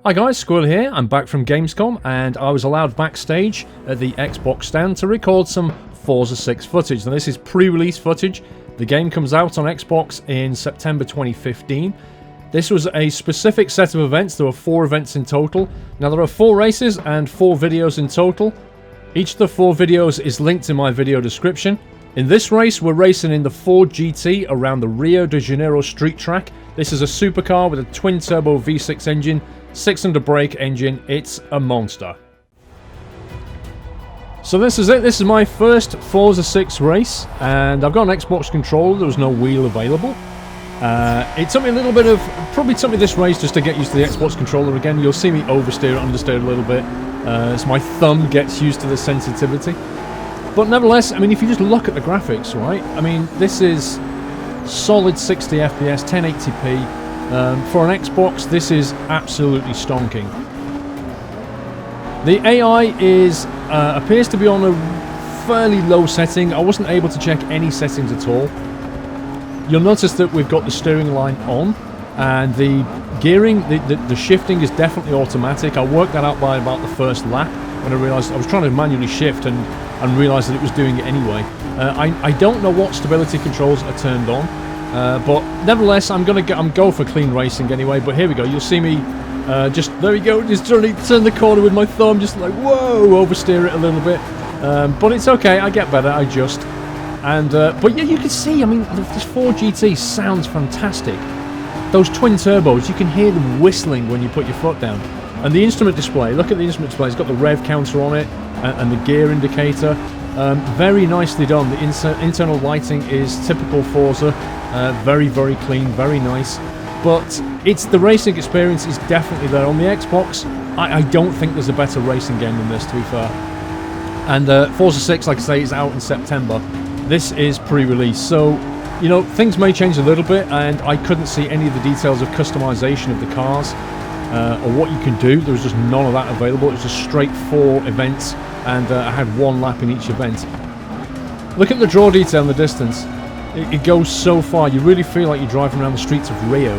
Hi guys, Squirrel here. I'm back from Gamescom and I was allowed backstage at the Xbox stand to record some Forza 6 footage. Now this is pre-release footage. The game comes out on Xbox in September 2015. This was a specific set of events. There were 4 events in total. Now there are 4 races and 4 videos in total. Each of the 4 videos is linked in my video description. In this race we're racing in the Ford GT around the Rio de Janeiro street track. This is a supercar with a twin-turbo V6 engine, 6-cylinder brake engine. It's a monster. So this is it. This is my first Forza 6 race, and I've got an Xbox controller. There was no wheel available. It took me a little bit of... probably took me this race just to get used to the Xbox controller again. You'll see me oversteer it, understeer it a little bit, as my thumb gets used to the sensitivity. But nevertheless, I mean, if you just look at the graphics, right? I mean, this is solid 60 FPS, 1080p. For an Xbox, this is absolutely stonking. The AI is appears to be on a fairly low setting. I wasn't able to check any settings at all. You'll notice that we've got the steering line on, and the gearing, the shifting is definitely automatic. I worked that out by about the first lap when I realised I was trying to manually shift and realised that it was doing it anyway. I don't know what stability controls are turned on. But nevertheless, I'm go for clean racing anyway. But here we go. You'll see me just there we go. Just turn the corner with my thumb, just like whoa, oversteer it a little bit. But it's okay. I get better. I adjust. And but yeah, you can see. I mean, this Ford GT sounds fantastic. Those twin turbos, you can hear them whistling when you put your foot down. And the instrument display. Look at the instrument display. It's got the rev counter on it and the gear indicator. Very nicely done. The internal lighting is typical Forza. Very, very clean, very nice. But the racing experience is definitely there. On the Xbox, I don't think there's a better racing game than this, to be fair. And Forza 6, like I say, is out in September. This is pre-release, so, you know, things may change a little bit, and I couldn't see any of the details of customization of the cars, or what you can do. There was just none of that available. It was just straight 4 events, and I had 1 lap in each event. Look at the draw detail in the distance. It goes so far. You really feel like you're driving around the streets of Rio.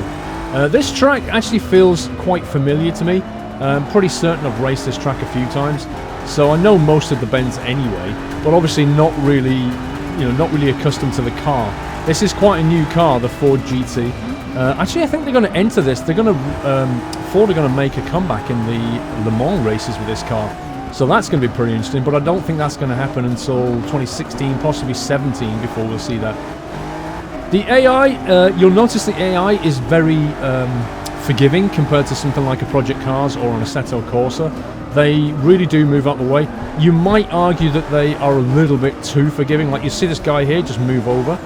This track actually feels quite familiar to me. I'm pretty certain I've raced this track a few times, so I know most of the bends anyway. But obviously not really, you know, not really accustomed to the car. This is quite a new car, the Ford GT. Actually, I think they're going to enter this. They're going to Ford are going to make a comeback in the Le Mans races with this car. So that's going to be pretty interesting, but I don't think that's going to happen until 2016, possibly 17, before we'll see that. The AI, you'll notice the AI is very forgiving compared to something like a Project Cars or an Assetto Corsa. They really do move out the way. You might argue that they are a little bit too forgiving. Like you see this guy here just move over.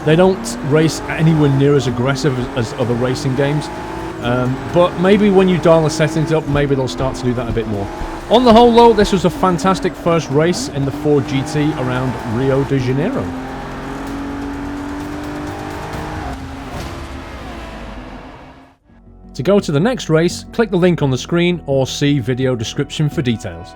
They don't race anywhere near as aggressive as other racing games. But maybe when you dial the settings up, maybe they'll start to do that a bit more. On the whole though, this was a fantastic first race in the Ford GT around Rio de Janeiro. To go to the next race, click the link on the screen or see video description for details.